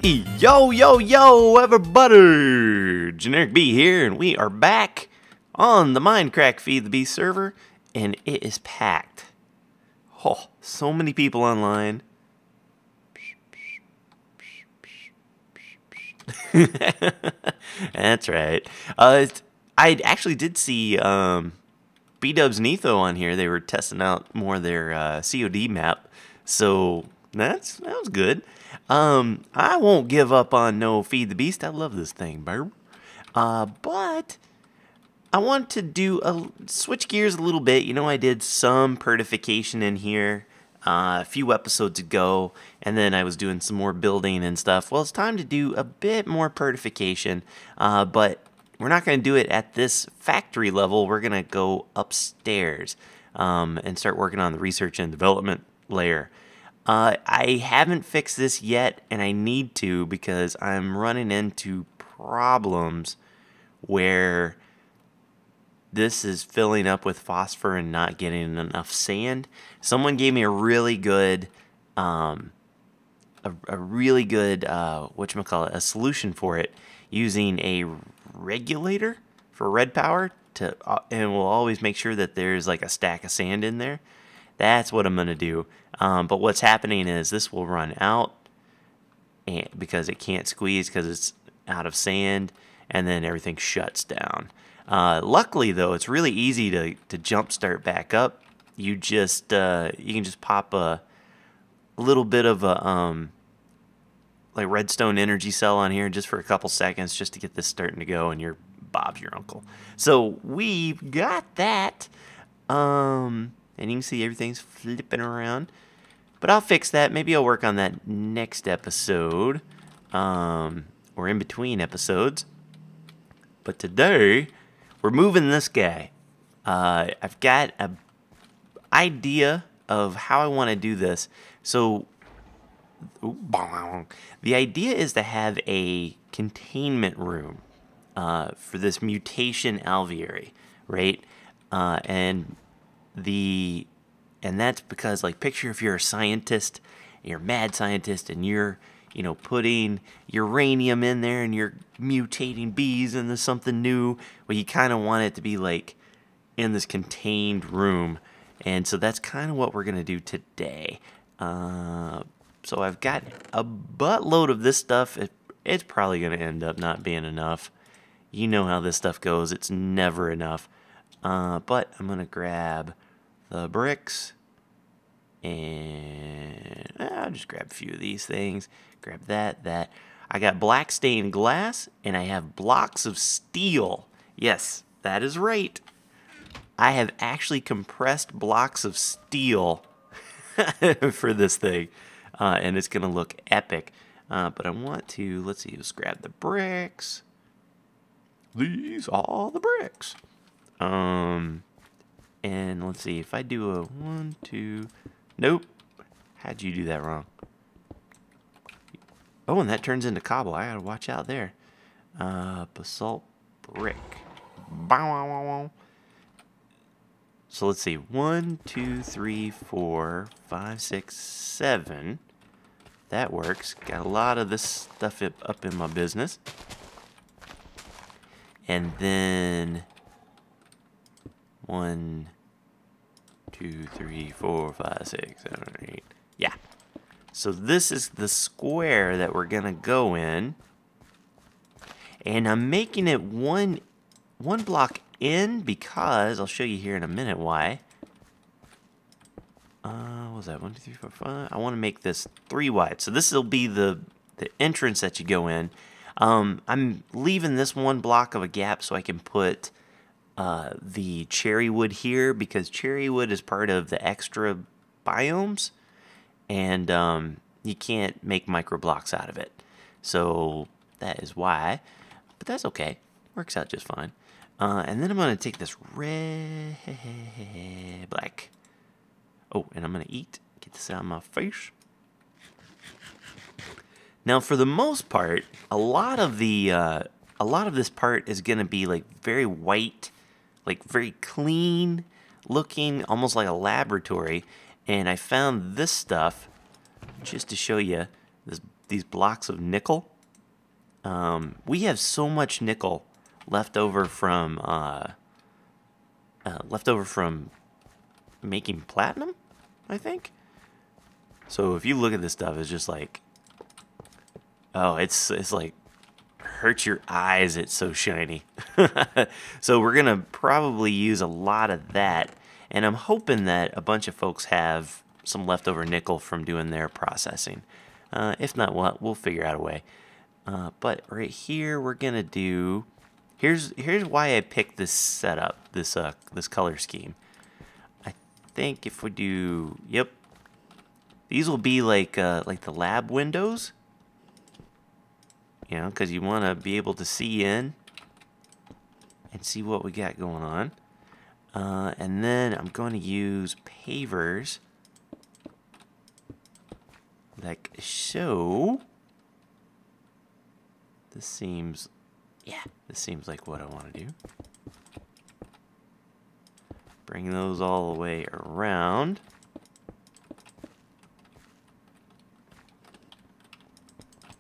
Yo, yo, yo, everybody! Generikb here, and we are back on the Mindcrack Feed the Beast server, and it is packed. Oh, so many people online. That's right. I actually did see B-Dubs Netho on here. They were testing out more of their COD map, so that was good. I won't give up on no Feed the Beast. I love this thing, bro. But I want to switch gears a little bit. You know, I did some pertification in here a few episodes ago, and then I was doing some more building and stuff. Well, it's time to do a bit more pertification, but we're not going to do it at this factory level. We're going to go upstairs and start working on the research and development layer. I haven't fixed this yet, and I need to because I'm running into problems where this is filling up with phosphor and not getting enough sand. Someone gave me a really good, a solution for it using a regulator for red power and we'll always make sure that there's like a stack of sand in there. That's what I'm going to do. But what's happening is this will run out because it can't squeeze because it's out of sand, and then everything shuts down. Luckily, though, it's really easy to jumpstart back up. You just you can just pop a little bit of a like redstone energy cell on here just for a couple seconds just to get this starting to go, and you're Bob's your uncle. So we've got that. And you can see everything's flipping around. But I'll fix that. Maybe I'll work on that next episode. Or in between episodes. But today, we're moving this guy. I've got an idea of how I want to do this. So, the idea is to have a containment room for this Mutation Alveary, right? And that's because, like, picture if you're a scientist, you're a mad scientist, and you're, you know, putting uranium in there and you're mutating bees into something new. Well, you kind of want it to be like in this contained room, and so that's kind of what we're gonna do today. So I've got a buttload of this stuff. It's probably gonna end up not being enough. You know how this stuff goes. It's never enough. But I'm gonna grab the bricks, and I'll just grab a few of these things. Grab that. I got black stained glass, and I have blocks of steel. Yes, that is right. I have actually compressed blocks of steel for this thing, and it's gonna look epic. But I want to, let's grab the bricks. These are the bricks. And let's see, if I do a 1, 2, nope. How'd you do that wrong? Oh, and that turns into cobble. I gotta watch out there. Basalt brick. So let's see, 1, 2, 3, 4, 5, 6, 7. That works. Got a lot of this stuff up in my business. And then 1, 2, 3, 4, 5, 6, 7, 8. Yeah. So this is the square that we're gonna go in, and I'm making it one block in because I'll show you here in a minute why. What was that? 1, 2, 3, 4, 5. I want to make this 3 wide. So this will be the entrance that you go in. I'm leaving this 1 block of a gap so I can put the cherry wood here, because cherry wood is part of the extra biomes, and you can't make micro blocks out of it. So that is why, but that's okay. Works out just fine. And then I'm going to take this red black. Oh, and I'm going to get this out of my face. Now, for the most part, a lot of this part is going to be like very white, like very clean looking, almost like a laboratory. And I found this stuff just to show you, this these blocks of nickel. We have so much nickel left over from making platinum, I think. So if you look at this stuff, it's just like, oh, it's like hurts your eyes. It's so shiny. So we're gonna probably use a lot of that, and I'm hoping that a bunch of folks have some leftover nickel from doing their processing. If not, we'll figure out a way. But right here, we're gonna do. Here's why I picked this setup, this color scheme. I think if we do, yep, these will be like the lab windows. You know, because you want to be able to see in and see what we got going on. And then I'm going to use pavers like so. This seems like what I want to do. Bring those all the way around.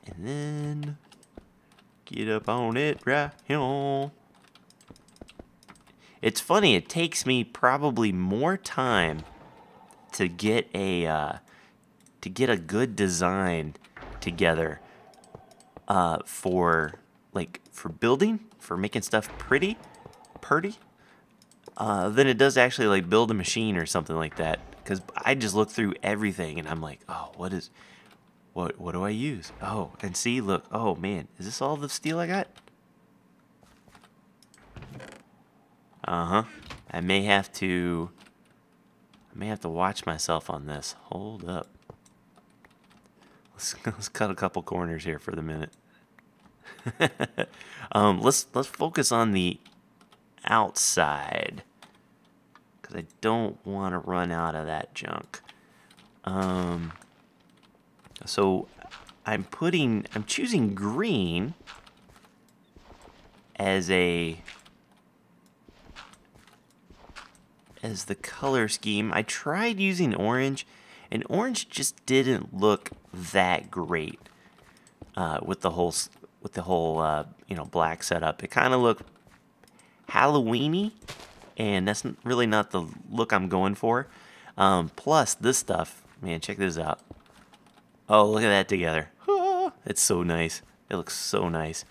And then get up on it right here. It's funny, it takes me probably more time to get a good design together for building, for making stuff pretty, than it does actually like build a machine or something like that. Because I just look through everything and I'm like, oh, what do I use? Oh, and see, look, oh man, is this all the steel I got? Uh-huh. I may have to watch myself on this. Hold up. Let's cut a couple corners here for the minute. Let's focus on the outside, because I don't want to run out of that junk. So I'm choosing green as the color scheme. I tried using orange, and orange just didn't look that great with the whole black setup. It kind of looked Halloween-y, and that's really not the look I'm going for. Plus this stuff, man, check this out. Oh, look at that together. Ah, it's so nice. It looks so nice.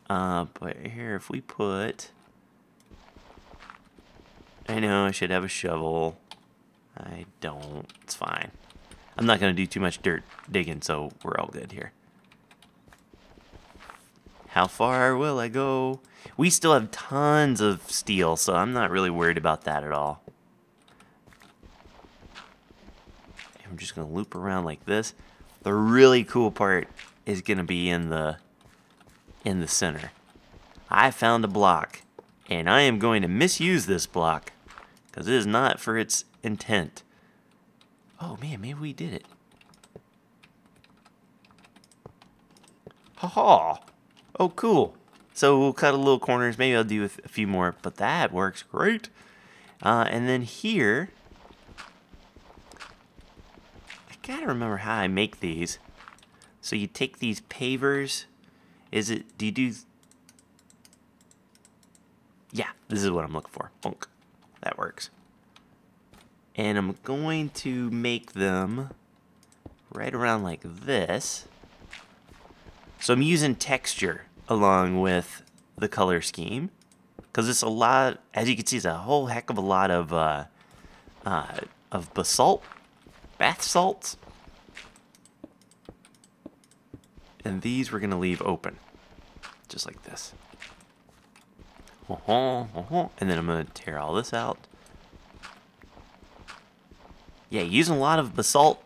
But here, if we put... I know I should have a shovel. I don't. It's fine. I'm not going to do too much dirt digging, so we're all good here. How far will I go? We still have tons of steel, so I'm not really worried about that at all. And we're just going to loop around like this. The really cool part is going to be in the center. I found a block, and I am going to misuse this block because it is not for its intent. Oh man, maybe we did it. Ha-ha! Oh, cool. So we'll cut a little corners. Maybe I'll do a few more, but that works great. And then here, I gotta remember how I make these. So you take these pavers. Do you do... Yeah, this is what I'm looking for. Bonk. That works. And I'm going to make them right around like this. So I'm using texture along with the color scheme, because it's a lot, as you can see, it's a whole heck of a lot of basalt, bath salts. And these we're going to leave open, just like this. And then I'm going to tear all this out. Yeah, using a lot of basalt,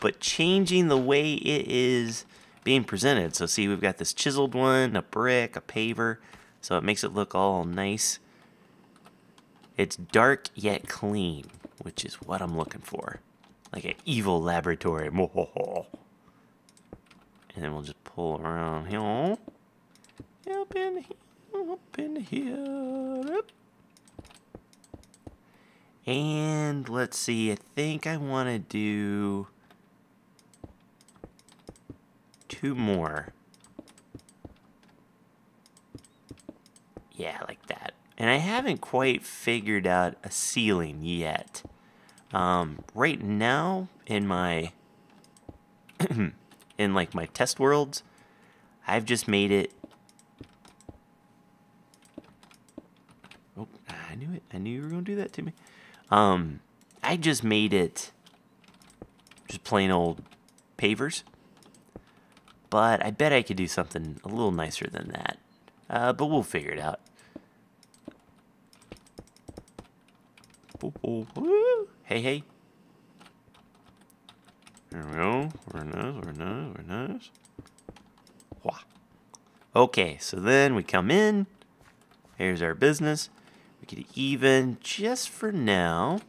but changing the way it is being presented. So see, we've got this chiseled one, a brick, a paver, so it makes it look all nice. It's dark yet clean, which is what I'm looking for. Like an evil laboratory. And then we'll just pull around here. Up in here. And let's see, I think I want to do 2 more. Yeah, like that. And I haven't quite figured out a ceiling yet. Right now, in my in like my test worlds, I've just made it. Oh, I knew it. I knew you were gonna do that to me. I just made it just plain old pavers. But I bet I could do something a little nicer than that. But we'll figure it out. Hey, hey. There we go. Very nice, very nice, very nice. Wah. Okay, so then we come in. Here's our business. We could even, just for now,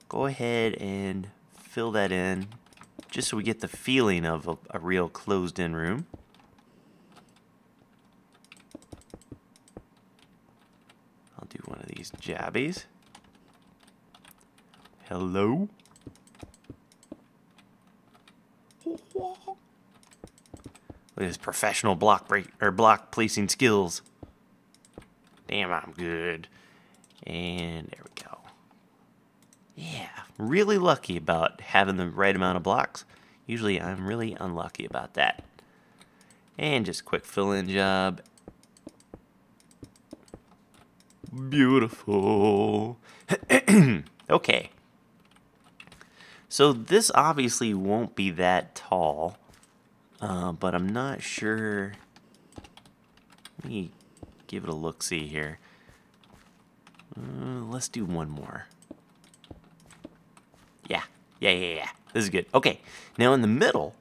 go ahead and fill that in. Just so we get the feeling of a real closed-in room. I'll do one of these jabbies. Hello? Look at his professional block placing skills. Damn, I'm good. And there we go. Yeah, really lucky about having the right amount of blocks. Usually I'm really unlucky about that. And just a quick fill-in job. Beautiful. Okay. So this obviously won't be that tall, but I'm not sure. Let me give it a look-see here. Let's do one more. Yeah. This is good. Okay, now in the middle,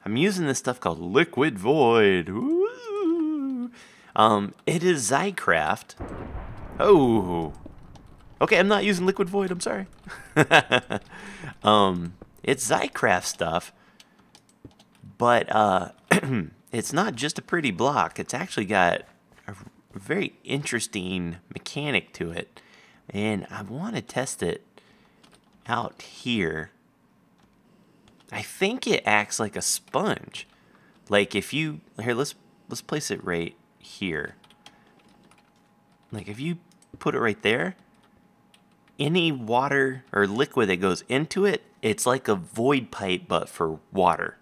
I'm using this stuff called Liquid Void. Ooh. It is Zycraft. Oh. Okay, I'm not using Liquid Void, I'm sorry. It's Zycraft stuff, but it's not just a pretty block. It's actually got a very interesting mechanic to it, and I want to test it out here. I think it acts like a sponge. Like if you let's place it right here. Like if you put it right there, any water or liquid that goes into it, it's like a void pipe but for water.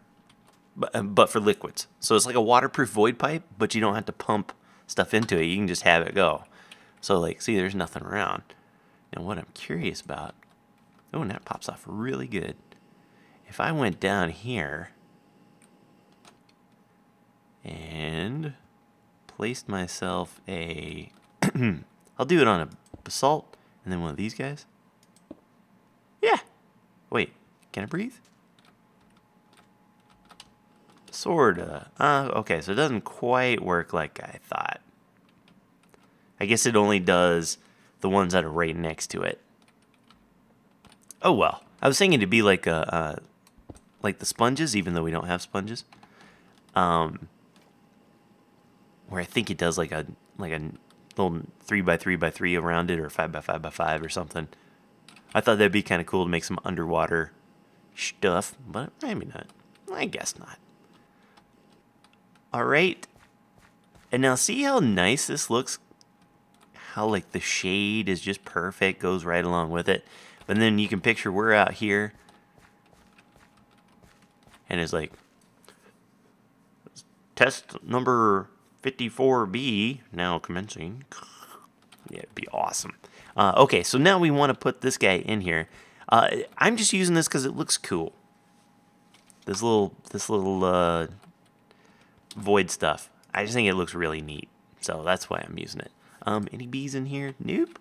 But for liquids. So it's like a waterproof void pipe, but you don't have to pump stuff into it. You can just have it go. So like, see, there's nothing around. Now what I'm curious about, oh, and that pops off really good. If I went down here and placed myself a, I'll do it on a basalt and then one of these guys. Yeah. Wait, can I breathe? Sorta. Okay, so it doesn't quite work like I thought. I guess it only does the ones that are right next to it. Oh well. I was thinking to be like like the sponges, even though we don't have sponges. Where I think it does like a little 3x3x3 around it, or 5x5x5 or something. I thought that'd be kind of cool to make some underwater stuff, but maybe not. I guess not. All right, and now see how nice this looks. How like the shade is just perfect, goes right along with it. But then you can picture we're out here, and it's like test number 54B now commencing. Yeah, it'd be awesome. Okay, so now we want to put this guy in here. I'm just using this because it looks cool. This little void stuff. I just think it looks really neat, so that's why I'm using it. Any bees in here? Nope.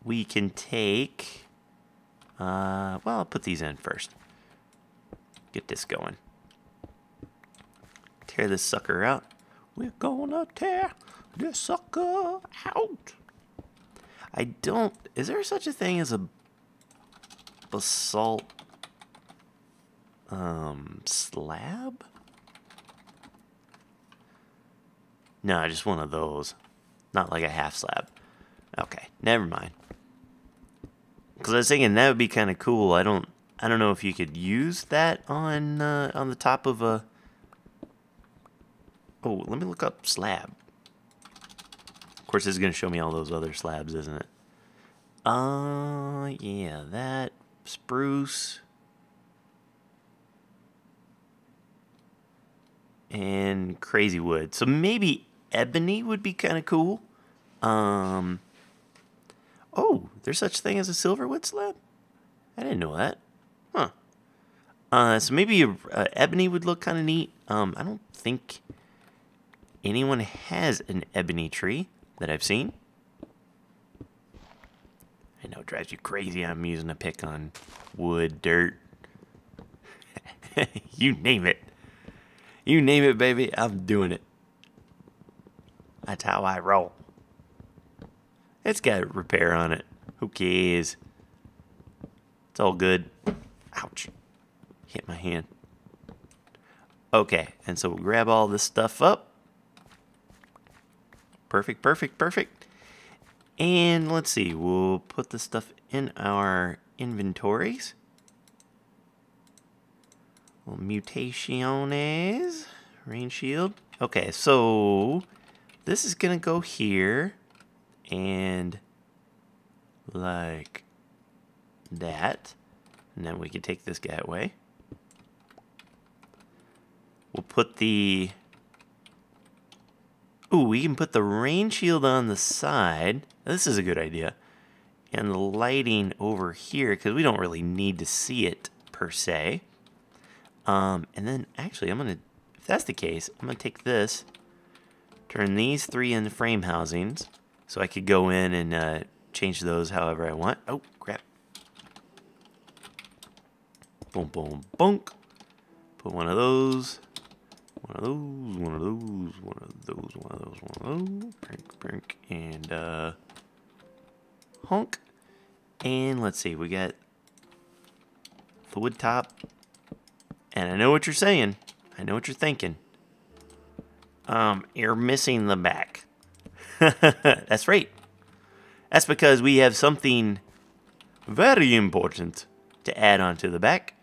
We can take. Well, I'll put these in first. Get this going. Tear this sucker out. We're gonna tear this sucker out. I don't. Is there such a thing as a basalt slab? No, just one of those. Not like a half slab. Okay, never mind. Because I was thinking that would be kind of cool. I don't I don't know if you could use that on the top of a... Oh, let me look up slab. Of course, this is going to show me all those other slabs, isn't it? Yeah, that spruce and crazy wood. So maybe ebony would be kind of cool. Oh, there's such thing as a silverwood slab? I didn't know that. Huh. So maybe ebony would look kind of neat. I don't think anyone has an ebony tree that I've seen. I know it drives you crazy. I'm using a pick on wood, dirt. You name it. You name it, baby. I'm doing it. That's how I roll. It's got repair on it. Who cares? It's all good. Ouch. Hit my hand. Okay, and so we'll grab all this stuff up. Perfect, perfect, perfect. And let's see, we'll put the stuff in our inventories. Well, mutations, rain shield. Okay, so this is gonna go here and like that. And then we can take this guy away. We'll put the... Ooh, we can put the rain shield on the side. This is a good idea. And the lighting over here, because we don't really need to see it per se. And then, actually, I'm going to... If that's the case, I'm going to take this, turn these three into frame housings, so I could go in and change those however I want. Oh, crap. Boom, boom, bonk. Put one of those. One of those, one of those, one of those, one of those, one of those. Brink, brink, and honk. And let's see, we got the wood top. And I know what you're saying. I know what you're thinking. You're missing the back. That's right. That's because we have something very important to add onto the back.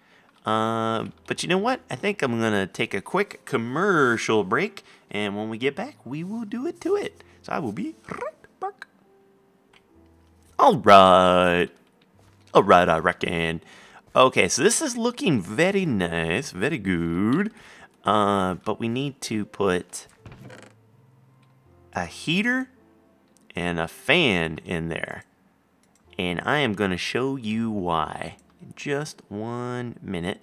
But you know what? I think I'm going to take a quick commercial break. And when we get back, we will do it to it. So I will be right back. Alright, I reckon. Okay, so this is looking very nice. Very good. But we need to put a heater and a fan in there. And I am going to show you why. Just 1 minute.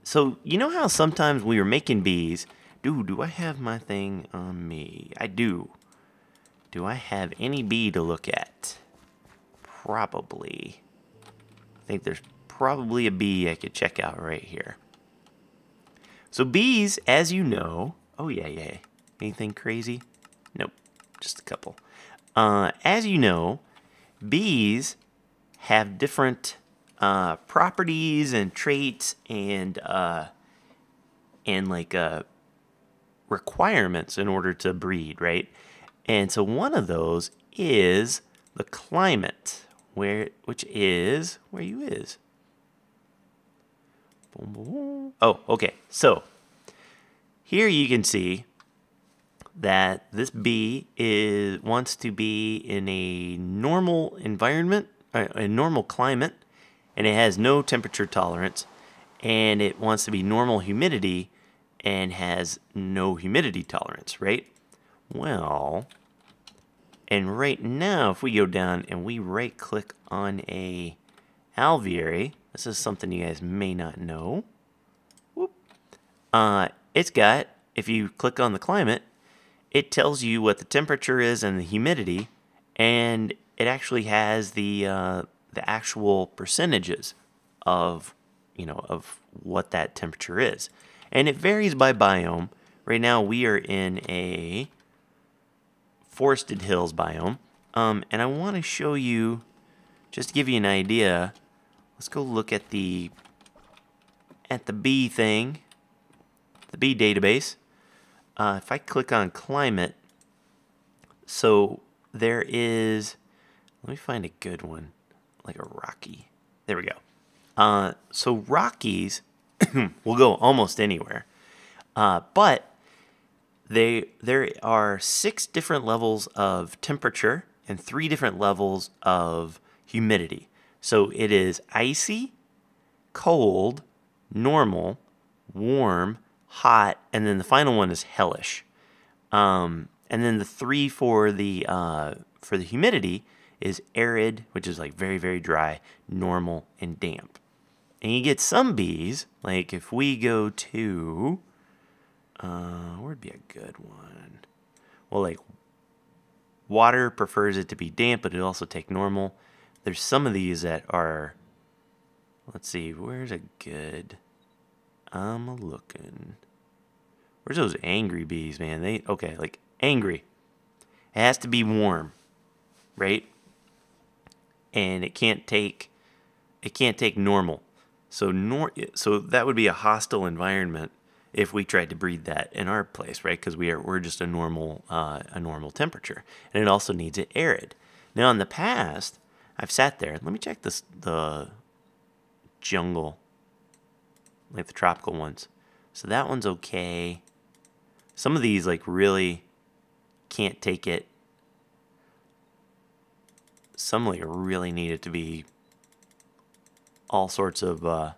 So, you know how sometimes we were making bees? Do I have my thing on me? I do. Do I have any bee to look at? Probably. I think there's probably a bee I could check out right here. So bees, as you know... Oh, yeah. Anything crazy? Nope. Just a couple. As you know, bees have different properties and traits and requirements in order to breed, right? And so one of those is the climate, which is where you is. Boom, boom. Oh, okay. So here you can see that this bee wants to be in a normal environment, a normal climate, and it has no temperature tolerance, and it wants to be normal humidity and has no humidity tolerance, right? Well, and right now, if we go down and we right-click on a alveary, this is something you guys may not know. Whoop. It's got, if you click on the climate, it tells you what the temperature is and the humidity, and it actually has the actual percentages of, of what that temperature is. And it varies by biome. Right now we are in a forested hills biome. And I want to show you, just to give you an idea, let's go look at the bee thing, the bee database. If I click on climate, so there is, let me find a good one, like a rocky. There we go. So Rockies will go almost anywhere. But there are 6 different levels of temperature and 3 different levels of humidity. So it is icy, cold, normal, warm, hot, and then the final one is hellish. And then the 3 for the humidity is arid, which is like very, very dry, normal, and damp. And you get some bees, like if we go to, where'd be a good one? Well, like water prefers it to be damp, but it also take normal. There's some of these that are, let's see, where's a good, I'm looking. Where's those angry bees, man? Okay, like angry. It has to be warm, right? And it can't take normal. So that would be a hostile environment if we tried to breed that in our place, right? Because we're just a normal temperature, and it also needs it arid. Now, in the past, I've sat there. Let me check the jungle, like the tropical ones. So that one's okay. Some of these like really can't take it. Some like really need it to be all sorts of. I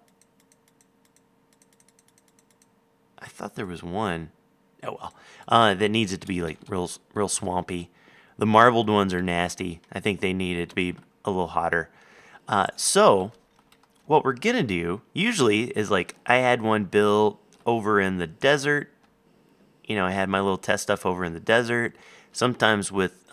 thought there was one. Oh well, that needs it to be like real swampy. The marbled ones are nasty. I think they need it to be a little hotter. So what we're gonna do usually is like I had one built over in the desert. You know, I had my little test stuff over in the desert. Sometimes with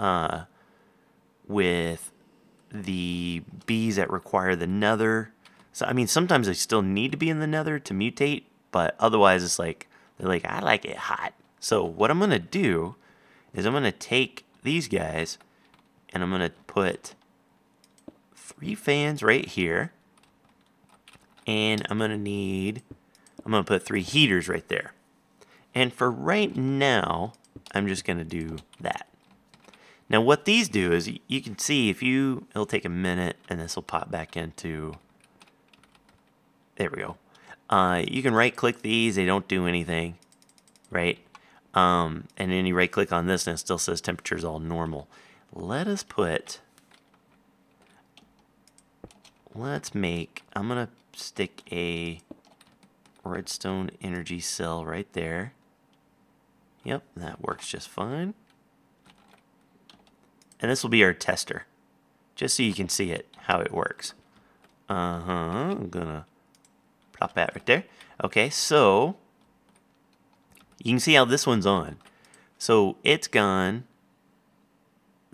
the bees that require the nether. So I mean, sometimes they still need to be in the nether to mutate, but otherwise it's like they're like, I like it hot. So what I'm gonna do is I'm gonna take these guys and I'm gonna put 3 fans right here, and I'm gonna put 3 heaters right there. And for right now, I'm just gonna do that. Now what these do is you can see it'll take a minute and this will pop back into, there we go. You can right click these, they don't do anything, right? And then you right click on this and it still says temperature's all normal. I'm gonna stick a redstone energy cell right there. Yep, that works just fine. And this will be our tester, just so you can see it, how it works. I'm gonna plop that right there. Okay, so you can see how this one's on. So it's gone.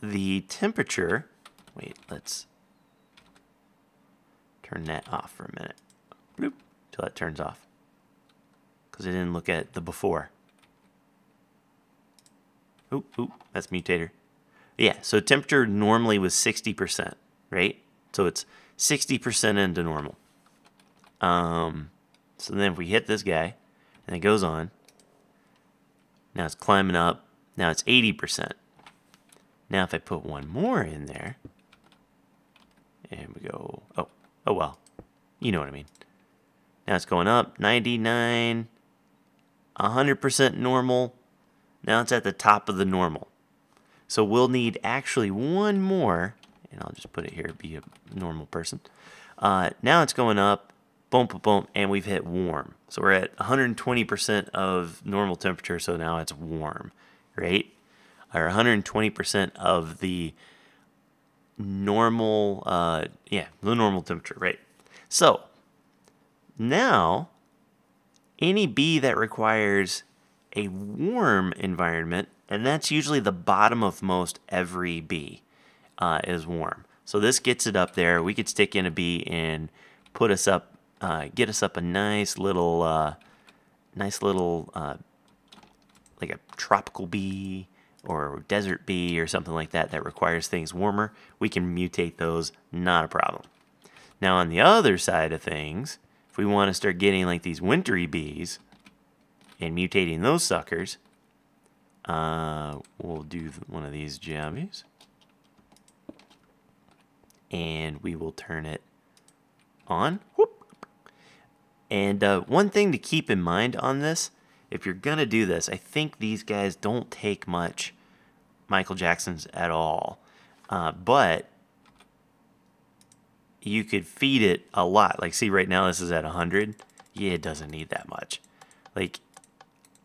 The temperature, wait, let's turn that off for a minute. Bloop, till that turns off. Because I didn't look at the before. Oop, that's mutator. Yeah, so temperature normally was 60%, right? So it's 60% into normal. So then if we hit this guy, and it goes on, now it's climbing up, now it's 80%. Now if I put one more in there, and we go, oh well, you know what I mean. Now it's going up, 99, 100% normal. Now it's at the top of the normal. So we'll need actually one more, and I'll just put it here, be a normal person. Now it's going up, boom, boom, boom, and we've hit warm. So we're at 120% of normal temperature, so now it's warm, right? Or 120% of the normal, the normal temperature, right? So now any bee that requires a warm environment, and that's usually the bottom of most every bee, is warm. So this gets it up there. We could stick in a bee and put us up, get us up a nice little, like a tropical bee or desert bee or something like that that requires things warmer. We can mutate those, not a problem. Now on the other side of things, if we want to start getting like these wintry bees and mutating those suckers, we'll do one of these jobbies, and we will turn it on. Whoop. And one thing to keep in mind on this, if you're going to do this, I think these guys don't take much Michael Jackson's at all. But you could feed it a lot. Like, see, right now this is at 100. Yeah, it doesn't need that much. Like,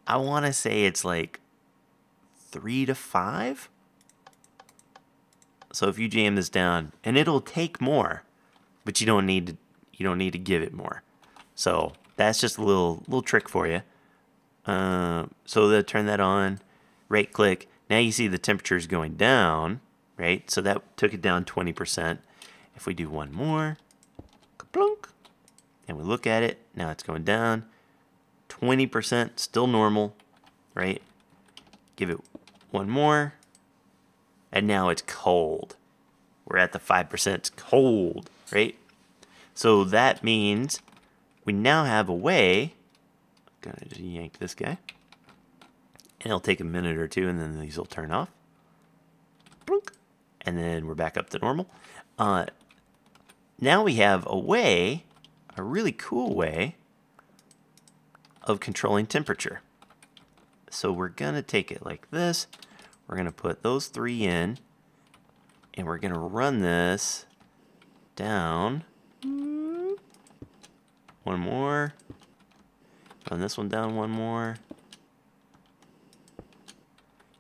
I want to say it's like 3 to 5. So if you jam this down, and it'll take more, but you don't need to give it more. So that's just a little trick for you. So they'll turn that on, right click. Now you see the temperature is going down, right? So that took it down 20%. If we do one more, ka-plunk, and we look at it, now it's going down 20%, still normal, right? Give it one more, and now it's cold. We're at the 5%, it's cold, right? So that means we now have a way. I'm gonna just yank this guy, and it'll take a minute or two, and then these will turn off. Plunk. And then we're back up to normal. Now we have a way, a really cool way of controlling temperature. So we're gonna take it like this. We're gonna put those 3 in, and we're gonna run this down. One more. Run this one down one more.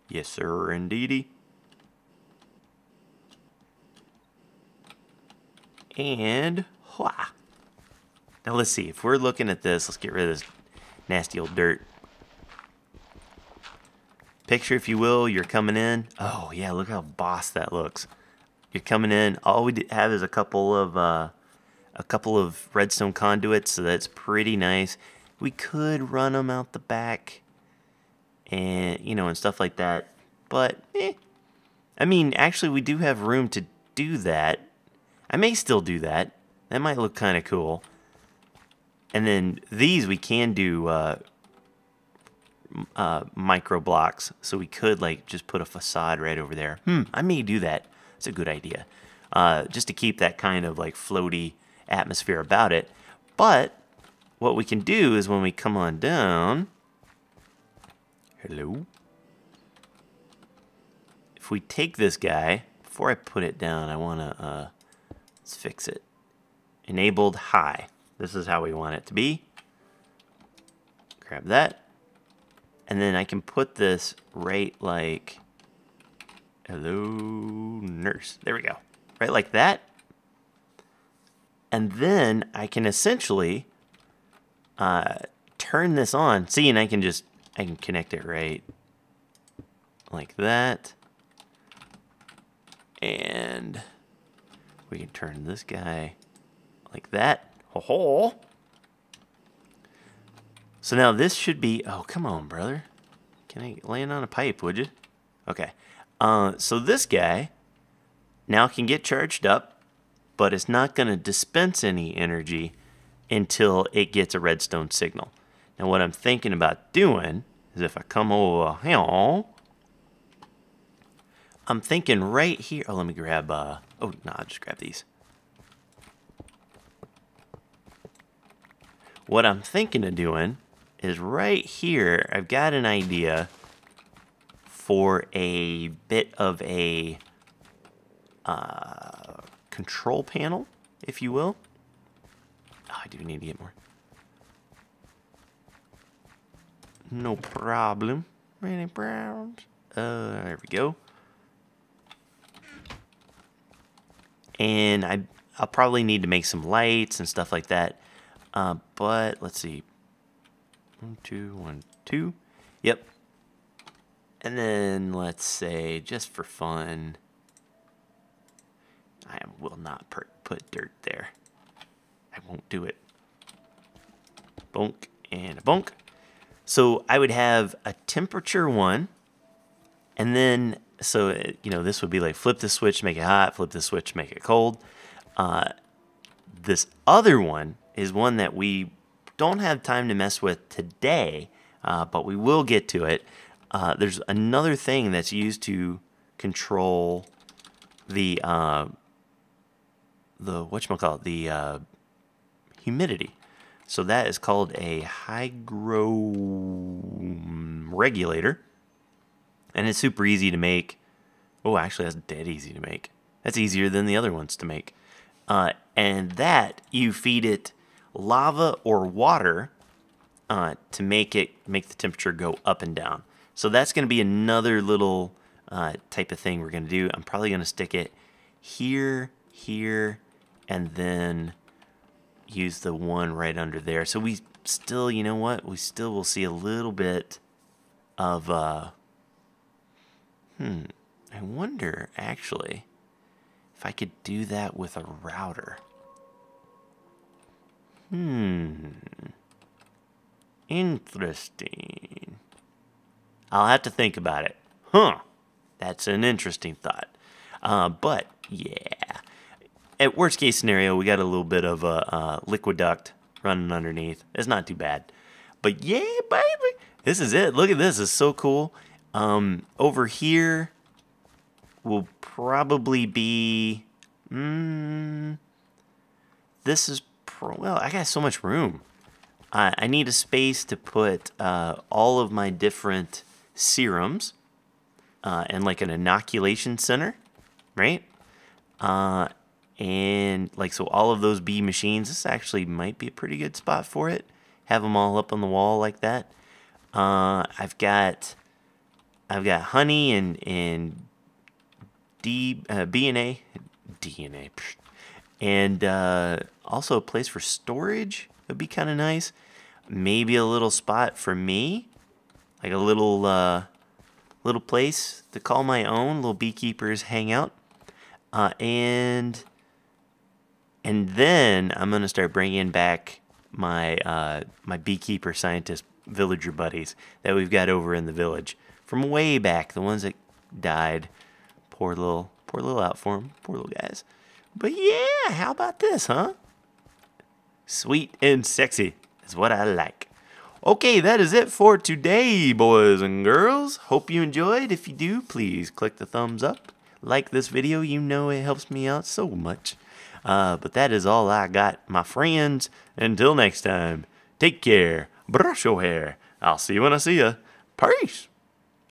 Yes, sir, indeedy. And, wha. Now let's see, if we're looking at this, let's get rid of this nasty old dirt. Picture, if you will, you're coming in. Oh yeah, look how boss that looks. You're coming in, all we have is a couple of redstone conduits, so that's pretty nice. We could run them out the back and, and stuff like that, but, I mean, actually, we do have room to do that. I may still do that. That might look kind of cool. And then these we can do micro blocks, so we could like just put a facade right over there. I may do that. It's a good idea. Just to keep that kind of like floaty atmosphere about it. But what we can do is when we come on down, hello. If we take this guy, before I put it down, I want to let's fix it. Enabled high. This is how we want it to be. Grab that. And then I can put this right like, hello, nurse. There we go. Right like that. And then I can essentially turn this on. See, and I can connect it right like that. And we can turn this guy like that. Ho-ho. So now this should be, oh, come on, brother. Can I land on a pipe, would you? Okay. So this guy now can get charged up, but it's not going to dispense any energy until it gets a redstone signal. Now what I'm thinking about doing is if I come over here, I'm thinking right here, oh, let me grab, oh, no, I'll just grab these. What I'm thinking of doing is right here, I've got an idea for a bit of a control panel, if you will. Oh, I do need to get more. No problem. Any problems? There we go. And I'll probably need to make some lights and stuff like that. But let's see. 1, 2, 1, 2. Yep. And then let's say, just for fun, I will not put dirt there. I won't do it. Bonk and a bonk. So I would have a temperature 1, and then, so, this would be like flip the switch, make it hot, flip the switch, make it cold. This other one is one that we don't have time to mess with today, but we will get to it. There's another thing that's used to control the whatchamacallit, humidity. So that is called a hygroregulator, and it's super easy to make. Oh, actually, that's dead easy to make. That's easier than the other ones to make. And that you feed it lava or water to make the temperature go up and down. So that's going to be another little type of thing we're going to do. I'm probably going to stick it here, here, and then use the one right under there. So we still, you know what? We still will see a little bit of, I wonder, actually, if I could do that with a router. Interesting. I'll have to think about it. That's an interesting thought. But, yeah. At worst case scenario, we got a little bit of a liquid duct running underneath. It's not too bad. But yeah, baby, this is it. Look at this. It's so cool. Over here will probably be... this is... well, I got so much room. I need a space to put all of my different serums and like an inoculation center, right? And like, so all of those bee machines, this actually might be a pretty good spot for it. Have them all up on the wall like that. I've got honey and DNA, and also a place for storage would be kind of nice. Maybe a little spot for me, like a little place to call my own, little beekeepers hang out, and then I'm gonna start bringing back my my beekeeper scientist villager buddies that we've got over in the village from way back, the ones that died. Poor little out for them, poor little guys. But yeah, how about this, huh? Sweet and sexy is what I like. Okay, that is it for today, boys and girls. Hope you enjoyed. If you do, please click the thumbs up. Like this video, you know it helps me out so much. But that is all I got, my friends. Until next time, take care, brush your hair. I'll see you when I see ya. Peace.